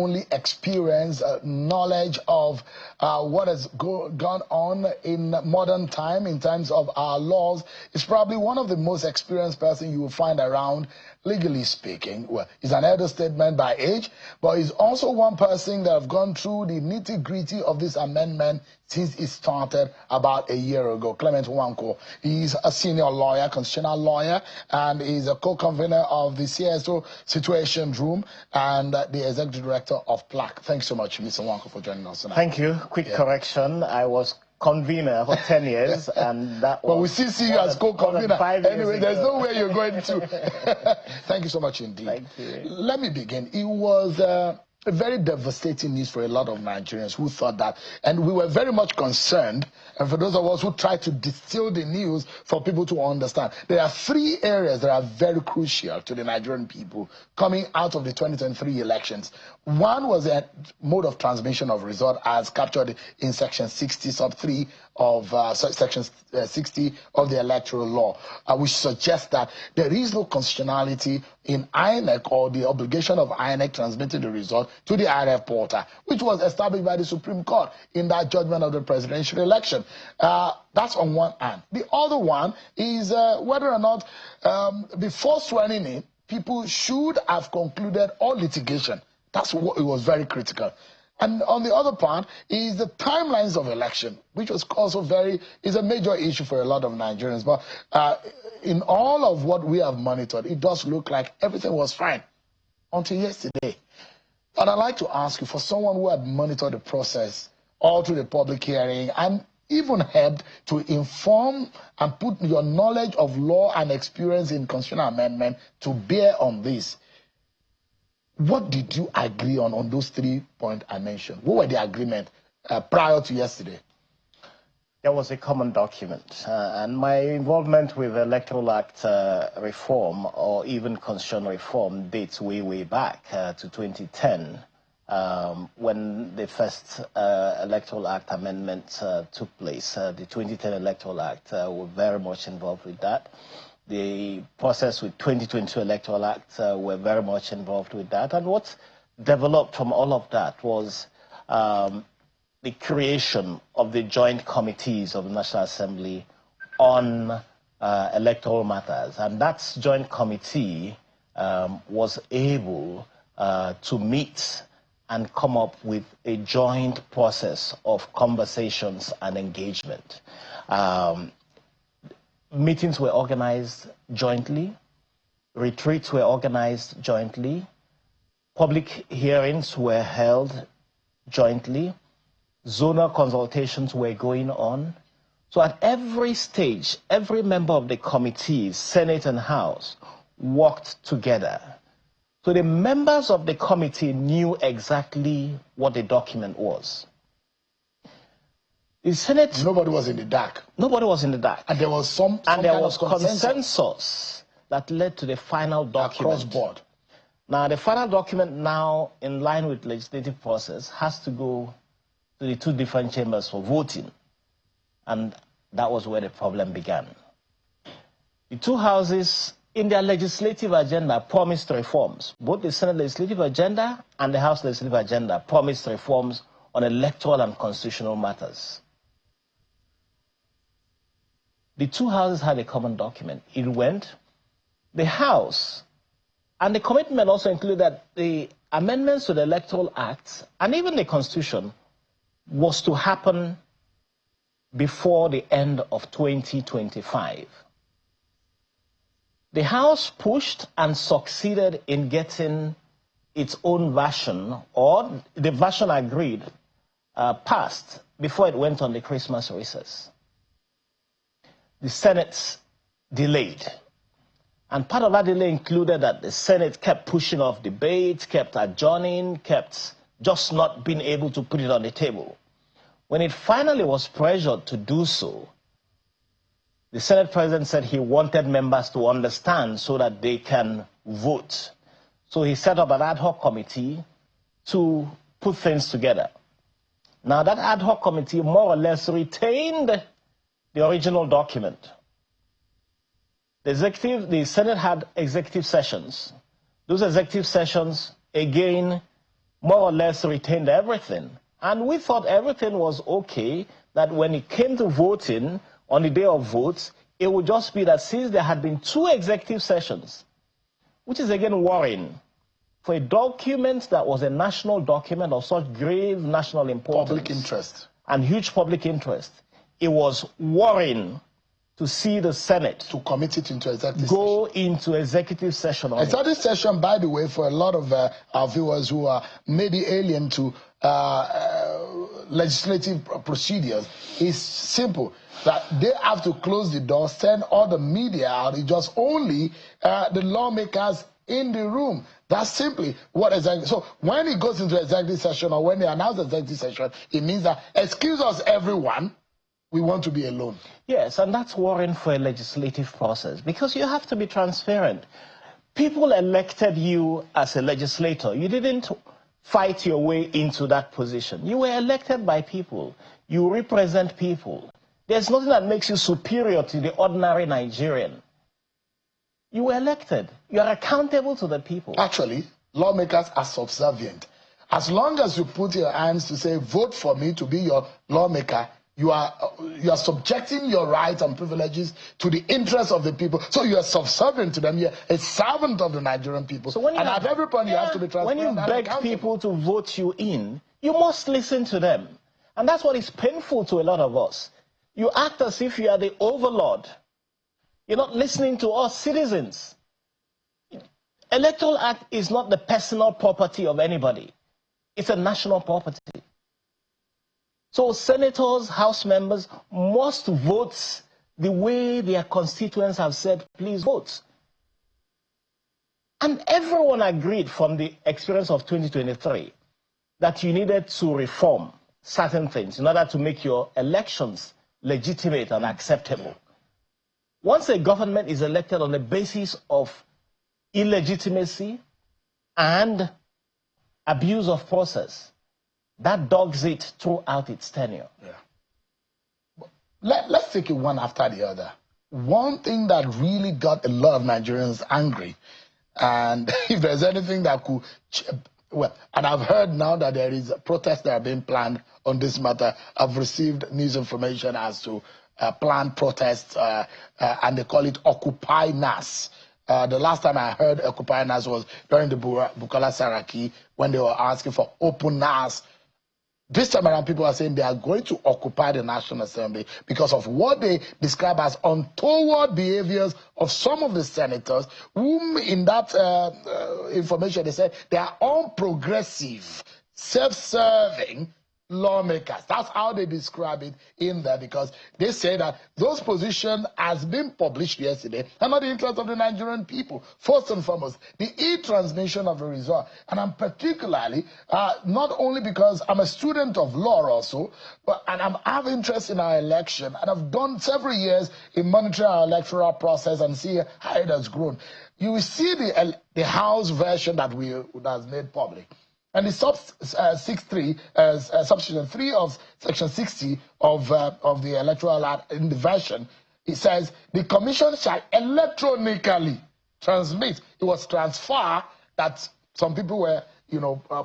only experience, knowledge of what has gone on in modern time in terms of our laws, is probably one of the most experienced person you will find around, legally speaking. Well, he's an elder statesman by age, but he's also one person that have gone through the nitty-gritty of this amendment since it started about a year ago. Clement Nwankwo. He's a senior lawyer, constitutional lawyer, and he's a co-convener of the CSO Situation Room and the executive director of PLAC. Thanks so much, Mr. Nwankwo, for joining us tonight. Thank you. Quick correction. I was convener for 10 years, and that was... Well, we still see you as co-convener. Anyway, there's no way you're going to. Thank you so much indeed. Thank you. Let me begin. It was a very devastating news for a lot of Nigerians who thought that, and we were very much concerned, and for those of us who tried to distill the news for people to understand, there are three areas that are very crucial to the Nigerian people coming out of the 2023 elections. One was the mode of transmission of result as captured in Section 60, sub 3 of Section 60 of the Electoral Law, which suggests that there is no constitutionality in INEC or the obligation of INEC transmitting the result to the IRF portal, which was established by the Supreme Court in that judgment of the presidential election. That's on one hand. The other one is whether or not before swearing in, people should have concluded all litigation. That's what it was very critical. And on the other part is the timelines of election, which was also is a major issue for a lot of Nigerians. But in all of what we have monitored, it does look like everything was fine until yesterday. And I'd like to ask you, for someone who had monitored the process all through the public hearing and even helped to inform and put your knowledge of law and experience in constitutional amendment to bear on this, what did you agree on those 3 points I mentioned? What were the agreement prior to yesterday? There was a common document, and my involvement with Electoral Act reform or even constitutional reform dates way back to 2010 when the first Electoral Act amendment took place. The 2010 Electoral Act were very much involved with that. The process with 2022 Electoral Act were very much involved with that. And what developed from all of that was the creation of the joint committees of the National Assembly on electoral matters. And that joint committee was able to meet and come up with a joint process of conversations and engagement. Meetings were organized jointly, retreats were organized jointly, public hearings were held jointly, zonal consultations were going on. So at every stage, every member of the committees, Senate and House, worked together. So the members of the committee knew exactly what the document was. The Senate... Nobody was in the dark. Nobody was in the dark. And there was some and there was consensus that led to the final document. Across board. Now, the final document now, in line with legislative process, has to go to the two different chambers for voting. And that was where the problem began. The two houses, in their legislative agenda, promised reforms. Both the Senate legislative agenda and the House legislative agenda promised reforms on electoral and constitutional matters. The two houses had a common document. It went. The House, and the commitment also included that the amendments to the Electoral Act and even the Constitution was to happen before the end of 2025. The House pushed and succeeded in getting its own version, or the version agreed, passed before it went on the Christmas recess. The Senate delayed. And part of that delay included that the Senate kept pushing off debate, kept adjourning, kept just not being able to put it on the table. When it finally was pressured to do so, the Senate president said he wanted members to understand so that they can vote. So he set up an ad hoc committee to put things together. Now that ad hoc committee more or less retained the original document. The Senate had executive sessions. Those executive sessions, again, more or less retained everything. And we thought everything was okay, that when it came to voting on the day of votes, it would just be that since there had been 2 executive sessions, which is again worrying, for a document that was a national document of such grave national importance. Public interest. And huge public interest. It was worrying to see the Senate to commit it into executive go into executive session. Executive session, by the way, for a lot of our viewers who are maybe alien to legislative procedures, is simple. That they have to close the door, send all the media out. It's just only the lawmakers in the room. That's simply what exactly. So when it goes into executive session, or when they announce executive session, it means that, excuse us, everyone, we want to be alone. Yes, and that's worrying for a legislative process, because you have to be transparent. People elected you as a legislator. You didn't fight your way into that position. You were elected by people. You represent people. There's nothing that makes you superior to the ordinary Nigerian. You were elected. You are accountable to the people. Actually, lawmakers are subservient. As long as you put your hands to say, vote for me to be your lawmaker, you are subjecting your rights and privileges to the interests of the people. So you are subservient to them. You're a servant of the Nigerian people. So when you at every point you have to be transparent. When you beg people to vote you in, you must listen to them. And that's what is painful to a lot of us. You act as if you are the overlord. You're not listening to us citizens. Electoral Act is not the personal property of anybody. It's a national property. So senators, House members must vote the way their constituents have said, please vote. And everyone agreed from the experience of 2023 that you needed to reform certain things in order to make your elections legitimate and acceptable. Once a government is elected on the basis of illegitimacy and abuse of process, that dogs it throughout its tenure. Yeah. Let's take it one after the other. One thing that really got a lot of Nigerians angry, and if there's anything that could, well, and I've heard now that there is a protest that are being planned on this matter. I've received news information as to planned protests, and they call it Occupy NAS. The last time I heard Occupy NAS was during the Bukola Saraki, when they were asking for open NAS. This time around, people are saying they are going to occupy the National Assembly because of what they describe as untoward behaviors of some of the senators, whom in that information they said they are unprogressive, self-serving lawmakers. That's how they describe it in there, because they say that those positions has been published yesterday and not the interest of the Nigerian people. First and foremost, the e-transmission of the result. And I'm particularly, not only because I'm a student of law also, and I have interest in our election, and I've done several years in monitoring our electoral process and see how it has grown. You will see the House version that has made public. And the subsection 3 of section 60 of the Electoral Act, in the version, it says the commission shall electronically transmit. It was transfer that some people were,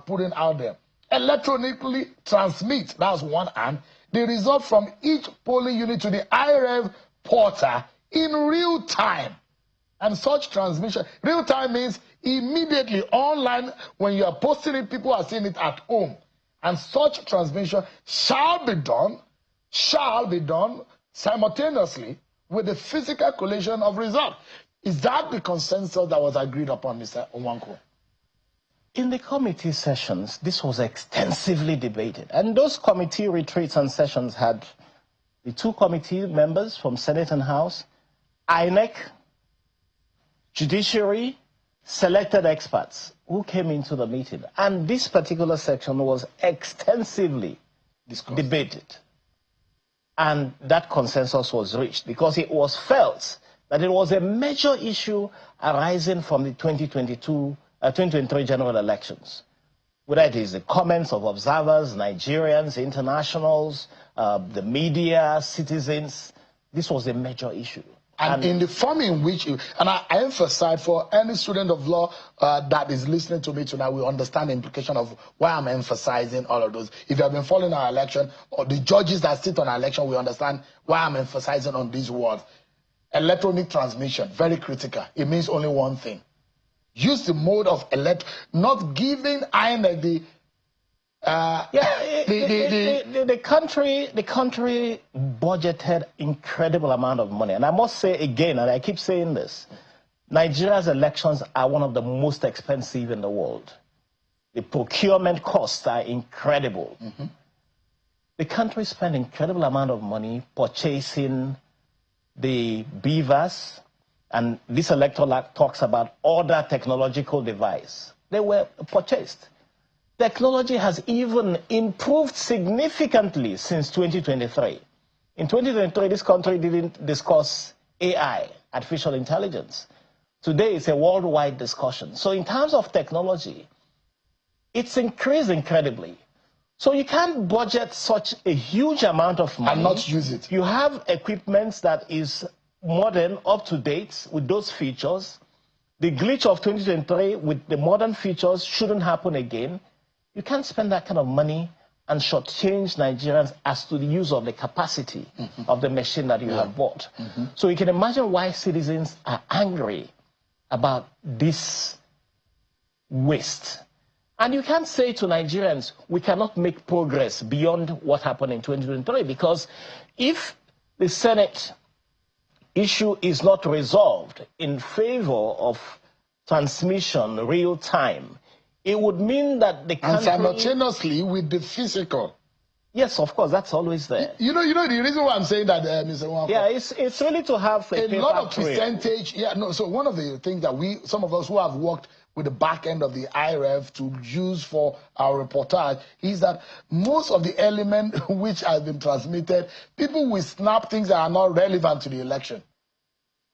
putting out there. Electronically transmit, that's one hand, the result from each polling unit to the IRF portal in real time. And such transmission, real time means immediately online. When you are posting it, people are seeing it at home. And such transmission shall be done simultaneously with the physical collation of results. Is that the consensus that was agreed upon, Mr. Nwankwo? In the committee sessions, this was extensively debated. And those committee retreats and sessions had the 2 committee members from Senate and House, INEC, Judiciary, selected experts who came into the meeting. And this particular section was extensively debated. And that consensus was reached because it was felt that it was a major issue arising from the 2023 general elections. Whether it is the comments of observers, Nigerians, internationals, the media, citizens, this was a major issue. And in the form in which, and I emphasize for any student of law that is listening to me tonight, we understand the implication of why I'm emphasizing all of those. If you have been following our election, or the judges that sit on our election, we understand why I'm emphasizing on these words. Electronic transmission, very critical. It means only one thing. Use the mode of not giving INEC the country budgeted incredible amount of money, and I must say again, and I keep saying this, Nigeria's elections are one of the most expensive in the world. The procurement costs are incredible. The country spent incredible amount of money purchasing the beavers, and this Electoral Act talks about other technological devices. They were purchased. Technology has even improved significantly since 2023. In 2023, this country didn't discuss AI, artificial intelligence. Today, it's a worldwide discussion. So in terms of technology, it's increased incredibly. So you can't budget such a huge amount of money and not use it. You have equipment that is modern, up to date with those features. The glitch of 2023 with the modern features shouldn't happen again. You can't spend that kind of money and shortchange Nigerians as to the use of the capacity of the machine that you have bought. So you can imagine why citizens are angry about this waste. And you can't say to Nigerians, we cannot make progress beyond what happened in 2023, because if the Senate issue is not resolved in favor of transmission real time, it would mean that the country... And simultaneously with the physical. Yes, of course, that's always there. You know the reason why I'm saying that, Mr. Nwankwo. Yeah, it's really to have a lot of percentage. Yeah, no. So one of the things that some of us who have worked with the back end of the IRF to use for our reportage is that most of the element which has been transmitted, people will snap things that are not relevant to the election.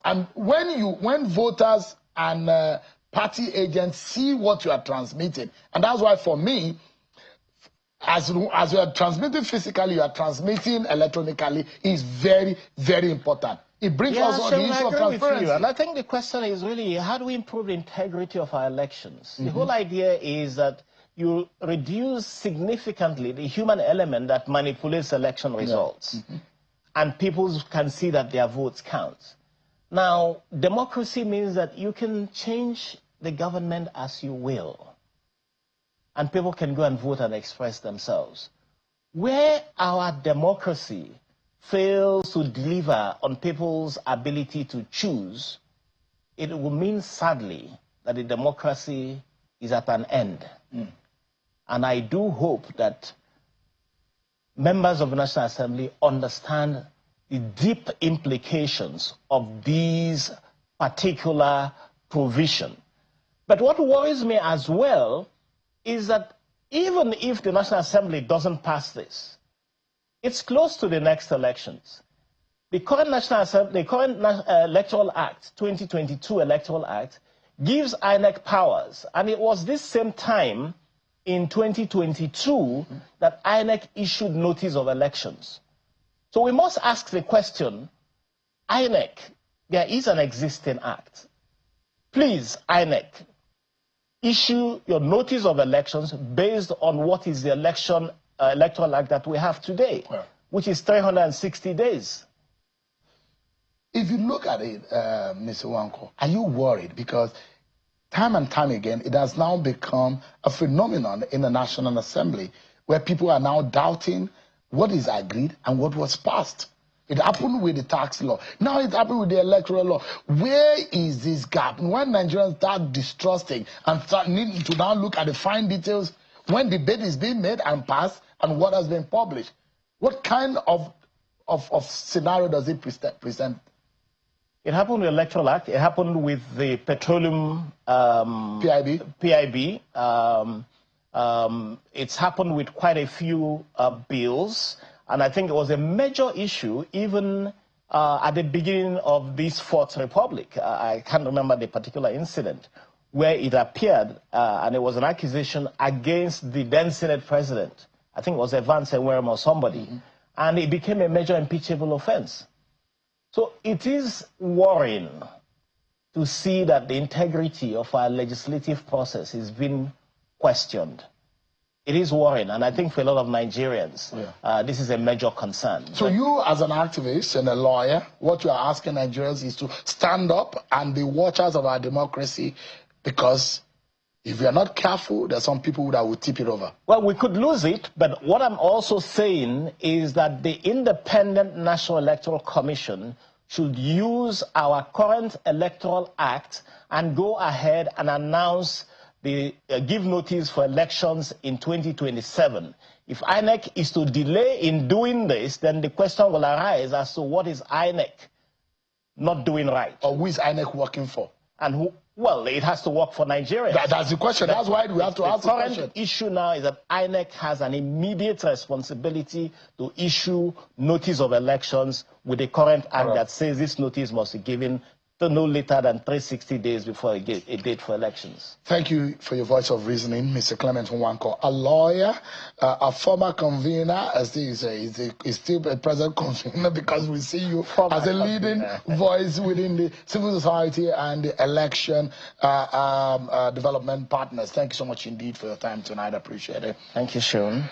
And when voters and party agents see what you are transmitting, and that's why for me, as you are transmitting physically, you are transmitting electronically, is very, very important. It brings us on the issue of transparency. And I think the question is really, how do we improve the integrity of our elections? The whole idea is that you reduce significantly the human element that manipulates election results. And people can see that their votes count. Now, democracy means that you can change the government as you will. And people can go and vote and express themselves. Where our democracy fails to deliver on people's ability to choose, it will mean, sadly, that the democracy is at an end. And I do hope that members of the National Assembly understand the deep implications of these particular provisions. But what worries me as well is that even if the National Assembly doesn't pass this, it's close to the next elections. The current National Assembly, the current Electoral Act, 2022 Electoral Act, gives INEC powers. And it was this same time in 2022 that INEC issued notice of elections. So we must ask the question, INEC, there is an existing act. Please, INEC, issue your notice of elections based on what is the Electoral Act that we have today, which is 360 days. If you look at it, Mr. Nwankwo, are you worried? Because time and time again, it has now become a phenomenon in the National Assembly where people are now doubting what is agreed and what was passed. It happened with the tax law. Now it happened with the electoral law. Where is this gap? When Nigerians start distrusting and start needing to now look at the fine details, when debate is being made and passed and what has been published, what kind of scenario does it present? It happened with the Electoral Act. It happened with the petroleum PIB. It's happened with quite a few bills. And I think it was a major issue even at the beginning of this Fourth Republic. I can't remember the particular incident where it appeared, and it was an accusation against the then Senate president. I think it was Evans Enwerem or somebody. And it became a major impeachable offense. So it is worrying to see that the integrity of our legislative process is being questioned. It is worrying, and I think for a lot of Nigerians, this is a major concern. So you, as an activist and a lawyer, what you are asking Nigerians is to stand up and be watchers of our democracy, because if we are not careful, there are some people that will tip it over. Well, we could lose it, but what I'm also saying is that the Independent National Electoral Commission should use our current Electoral Act and go ahead and announce give notice for elections in 2027. If INEC is to delay in doing this, then the question will arise as to what is INEC not doing right. Or who is INEC working for? And who? Well, it has to work for Nigeria. That's the question. That's why we have to ask the question. The current issue now is that INEC has an immediate responsibility to issue notice of elections with the current act that says this notice must be given no later than 360 days before a date for elections. Thank you for your voice of reasoning, Mr. Clement Nwankwo, a lawyer, a former convener, as he's still a present convener, because we see you as a leading voice within the civil society and the election development partners. Thank you so much indeed for your time tonight. I appreciate it. Thank you, Sean.